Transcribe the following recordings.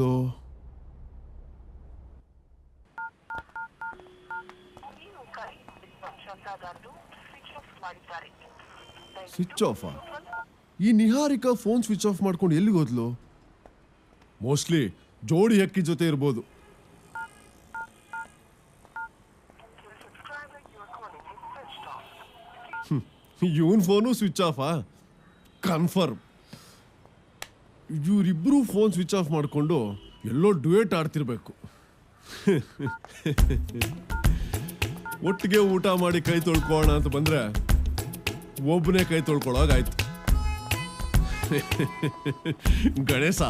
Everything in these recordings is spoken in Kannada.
ಹೋದ್ಲು? ಸ್ವಿಚ್ ಆಫಾ? ಈ ನಿಹಾರಿಕಾ ಫೋನ್ ಸ್ವಿಚ್ ಆಫ್ ಮಾಡ್ಕೊಂಡು ಎಲ್ಲಿಗೆ ಹೋದ್ಲು? ಮೋಸ್ಟ್ಲಿ ಜೋಡಿ ಹಕ್ಕಿ ಜೊತೆ ಇರ್ಬೋದು. ಇವನ್ ಫೋನು ಸ್ವಿಚ್ ಆಫಾ? ಕನ್ಫರ್ಮ್. ಇವರಿಬ್ರು ಫೋನ್ ಸ್ವಿಚ್ ಆಫ್ ಮಾಡ್ಕೊಂಡು ಎಲ್ಲೋ ಡ್ಯೂಯೇಟ್ ಆಡ್ತಿರ್ಬೇಕು. ಒಟ್ಟಿಗೆ ಊಟ ಮಾಡಿ ಕೈ ತೊಳ್ಕೊಳ್ಳೋಣ ಅಂತ ಬಂದ್ರೆ ಒಬ್ಬನೇ ಕೈ ತೊಳ್ಕೊಳ್ಳೋಗಾಯ್ತು. ಗಣೇಶ,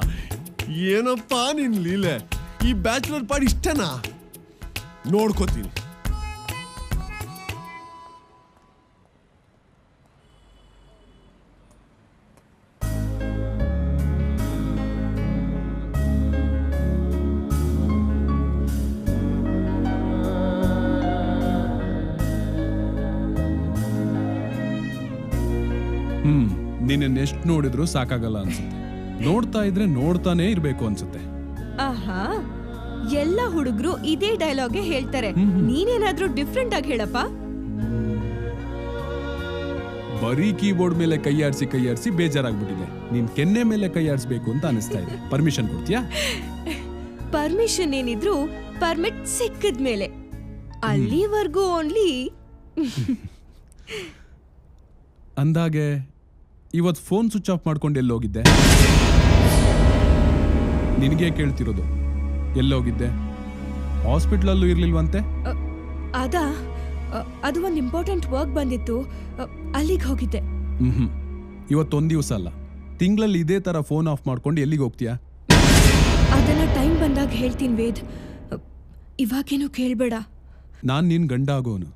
ಏನಪ್ಪಾ ನಿನ್ ಲೀಲೆ? ಈ ಬ್ಯಾಚುಲರ್ ಪಾರ್ಟಿ ಇಷ್ಟನಾ? ನೋಡ್ಕೋತೀನಿ. ನಿನ್ನ ಎಷ್ಟು ನೋಡಿದ್ರು ಸಾಕಾಗಲ್ಲ ಅನ್ಸುತ್ತೆ. ನೋಡ್ತಾ ಇದ್ರೆ ನೋಡ್ತಾನೆ ಇರ್ಬೇಕು ಅನ್ಸುತ್ತೆ. ಆಹಾ, ಎಲ್ಲ ಹುಡುಗರು ಇದೇ ಡೈಲಾಗೆ ಹೇಳ್ತಾರೆ. ನೀನೇನಾದ್ರೂ ಡಿಫ್ರೆಂಟ್ ಆಗಿ ಹೇಳಪ್ಪ. ಬರೀ ಕೀಬೋರ್ಡ್ ಮೇಲೆ ಕೈಯಾಡ್ಸಿ ಬೇಜಾರಾಗ್ಬಿಟ್ಟಿದೆ. ನೀನ್ ಕೆನ್ನೆ ಮೇಲೆ ಕೈಯಾಡಿಸ್ಬೇಕು ಅಂತ ಅನಿಸ್ತಾ ಇದೆ. ಪರ್ಮಿಷನ್ ಕೊಡ್ತೀಯಾ? ಪರ್ಮಿಷನ್ ಏನಿದ್ರು ಪರ್ಮಿಟ್ ಸಿಕ್ಕಿದ್ಮೇಲೆ. ಅಲ್ಲಿವರೆಗೂ ಓನ್ಲಿ. ಅಂದಾಗೆ ಇವತ್ತು ಫೋನ್ ಸ್ವಿಚ್ ಆಫ್ ಮಾಡ್ಕೊಂಡು ಎಲ್ಲೋಗಿದ್ದೆ? ನಿನಗೆ ಕೇಳ್ತಿರೋದು, ಎಲ್ಲೋಗಿದ್ದೆ? ಹಾಸ್ಪಿಟ್ಲಲ್ಲೂ ಇರ್ಲಿಲ್ವಂತೆ? ಅದು ಒಂದು ಇಂಪಾರ್ಟೆಂಟ್ ವರ್ಕ್ ಬಂದಿತ್ತು, ಅಲ್ಲಿಗೆ ಹೋಗಿದ್ದೆ. ಇವತ್ತೊಂದ್ ದಿವಸ ಅಲ್ಲ, ತಿಂಗಳಲ್ಲಿ ಇದೇ ತರ ಫೋನ್ ಆಫ್ ಮಾಡ್ಕೊಂಡು ಎಲ್ಲಿಗೆ ಹೋಗ್ತೀಯಾ? ಅದನ್ನ ಟೈಮ್ ಬಂದಾಗ ಹೇಳ್ತೀನಿ ವೇದ್, ಇವಾಗೇನು ಕೇಳ್ಬೇಡ. ನಾನ್ ನಿನ್ ಗಂಡ ಆಗೋನು,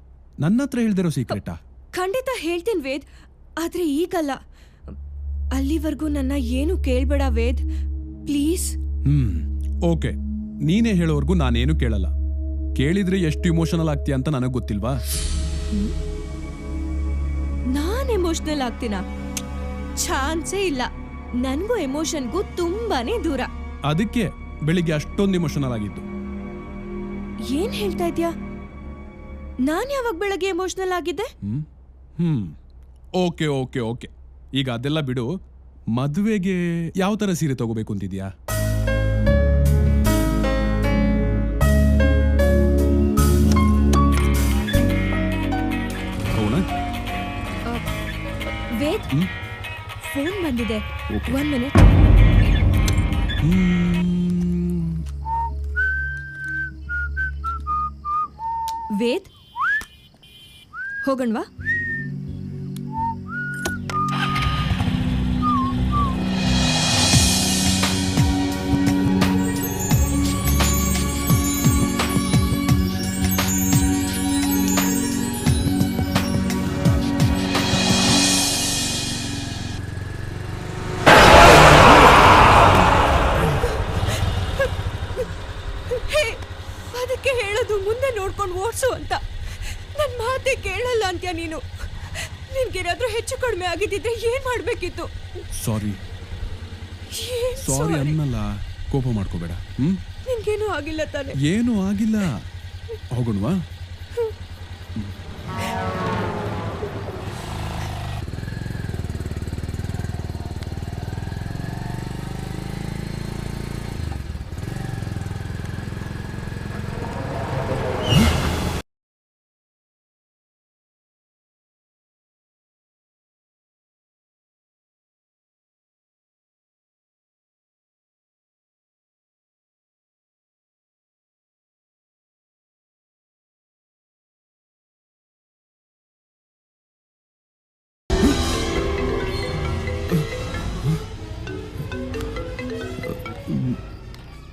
ನನ್ನ ಹತ್ರ ಹೇಳ್ದಿರೋ ಸೀಕ್ರೆಟಾ? ಖಂಡಿತ ಹೇಳ್ತೀನಿ ವೇದ್, ಆದ್ರೆ ಈಗಲ್ಲ. ಅಲ್ಲಿವರೆಗೂ ನನ್ನ ಏನು ಕೇಳ್ಬೇಡ ವೇದ್, ಪ್ಲೀಸ್. ಓಕೆ, ನೀನೇ ಹೇಳೋವರೆಗೂ ನಾನೇನು ಕೇಳಲ್ಲ. ಕೇಳಿದ್ರೆ ಎಷ್ಟು ಇಮೋಷನಲ್ ಆಗ್ತೀಯ ಅಂತ ನನಗೆ ಗೊತ್ತಿಲ್ವಾ? ನಾನ್ ಎಮೋಷನಲ್ ಆಗ್ತೀನ? ಚಾನ್ಸೇ ಇಲ್ಲ. ನನ್ಗೂ ಎಮೋಷನ್ಗೂ ತುಂಬಾನೇ ದೂರ. ಅದಕ್ಕೆ ಬೆಳಿಗ್ಗೆ ಅಷ್ಟೊಂದು ಇಮೋಷನಲ್ ಆಗಿದ್ದು. ಏನ್ ಹೇಳ್ತಾ ಇದ್ಯಾ? ನಾನ್ ಯಾವಾಗ ಬೆಳಗ್ಗೆ ಎಮೋಷನಲ್ ಆಗಿದ್ದೆ? ಓಕೆ ಓಕೆ ಓಕೆ, ಈಗ ಅದೆಲ್ಲ ಬಿಡು. ಮದುವೆಗೆ ಯಾವ ತರ ಸೀರೆ ತಗೋಬೇಕು ಅಂತಿದ್ಯಾ? ವೇದ್, ಫೋನ್ ಬಂದಿದೆ, 1 ಮಿನಿಟ್. ವೇದ್, ಹೋಗಣ್ವಾ? ಹೇಳೋದು ಮುಂದೆ ನೋಡ್ಕೊಂಡು ಓಡಿಸು ಅಂತ. ನನ್ನ ಮಾತೆ ಕೇಳಲ್ಲ ಅಂತ್ಯ ನೀನು. ನಿನ್ಗೇನಾದ್ರೂ ಹೆಚ್ಚು ಕಡಿಮೆ ಆಗಿದ್ದಿದ್ರೆ ಏನ್ ಮಾಡ್ಬೇಕಿತ್ತು? ಸಾರಿ ಅನ್ನಲ್ಲ, ಕೋಪ ಮಾಡ್ಕೋಬೇಡ. ನಿನ್ಗೇನು ಆಗಿಲ್ಲ ತಾನೆ? ಏನು ಆಗಿಲ್ಲ, ಹೋಗೋಣವಾ?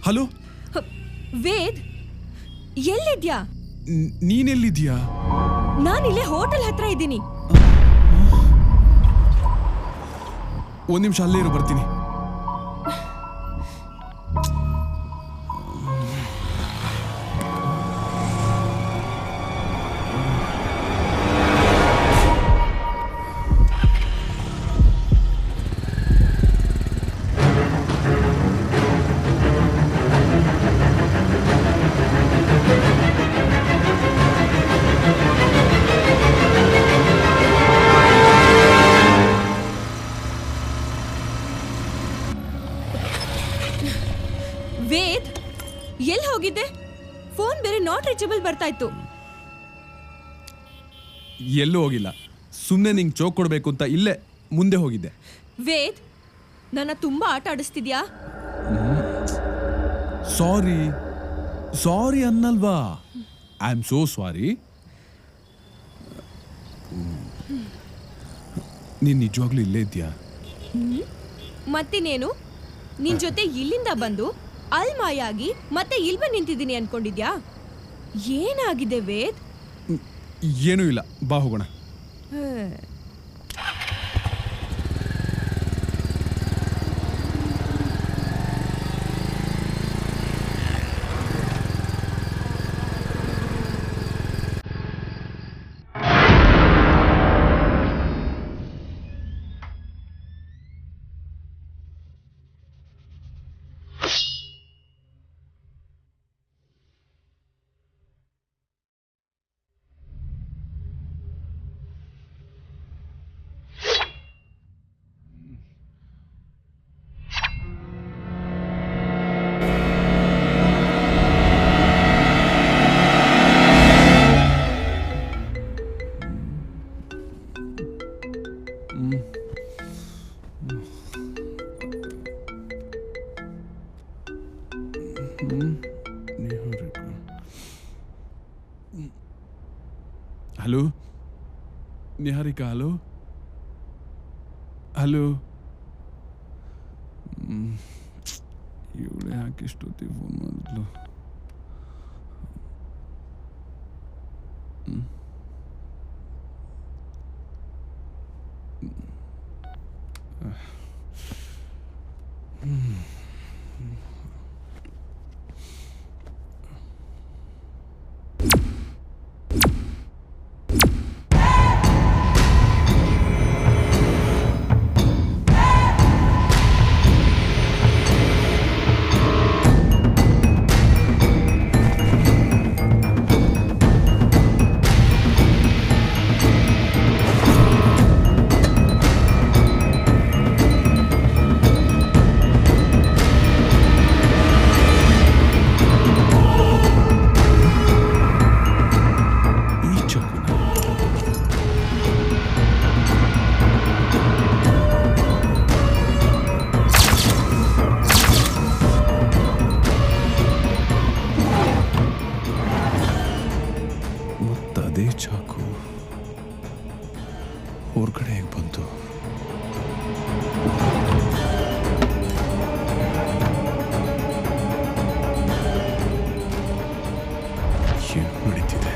ಹಲೋ ವೇದ್, ಎಲ್ಲಿದ್ಯಾ? ನೀನೆಲ್ಲಿದ್ಯಾ? ನಾನಿಲ್ಲೇ ಹೋಟೆಲ್ ಹತ್ರ ಇದ್ದೀನಿ. ಒಂದ್ ನಿಮಿಷ ಅಲ್ಲೇ ಇರು, ಬರ್ತೀನಿ. ವೇದ್, ಎಲ್ಲಿ ಹೋಗಿದ್ದೆ? ಫೋನ್ ಬೇರೆ ನಾಟ್ ರೀಚಬಲ್ ಬರ್ತಾ ಇತ್ತು. ಎಲ್ಲೂ ಹೋಗಿಲ್ಲ, ಸುಮ್ಮನೆ ನಿಂಗೆ ಚೋಕ್ ಕೊಡಬೇಕು ಅಂತ ಇಲ್ಲೇ ಮುಂದೆ ಹೋಗಿದ್ದೆ. ವೇದ್, ನನ್ನ ತುಂಬಾ ಆಟ ಆಡಿಸ್ತಿದ್ಯಾ? ಸಾರಿ ಸಾರಿ ಅನ್ನಲ್ವಾ? I am so sorry. ನೀನು ನಿಜವಾಗ್ಲೂ ಇಲ್ಲೇ ಇದೆಯಾ? ಮತ್ತಿನೇನು, ನಿನ್ ಜೊತೆ ಇಲ್ಲಿಂದ ಬಂದು ಅಲ್ಲಿ ಮಾಯಾಗಿ ಮತ್ತೆ ಇಲ್ಲಿ ಬಂದು ನಿಂತಿದ್ದೀನಿ ಅನ್ಕೊಂಡಿದ್ಯಾ? ಏನಾಗಿದೆ ವೇದ್? ಏನೂ ಇಲ್ಲ, ಬಾ ಹೋಗೋಣ. Hello Niharika, hello hello. ಇವಳೆ ಯಾಕೆ ಇಷ್ಟೊತ್ತಿಗೆ ಫೋನ್ ಮಾಡಿದ್ಲು? ಅದೇ ಚಾಕು ಹೊರಗಡೆ ಹೇಗೆ ಬಂತು? ಏನು ನಡೀತಿದೆ?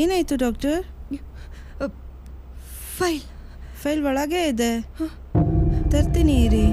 ಏನಾಯ್ತು ಡಾಕ್ಟರ್? ಫೈಲ್ ಫೈಲ್ ಒಳಗೆ ಇದೆ, ತರ್ತೀನಿ ಇರಿ.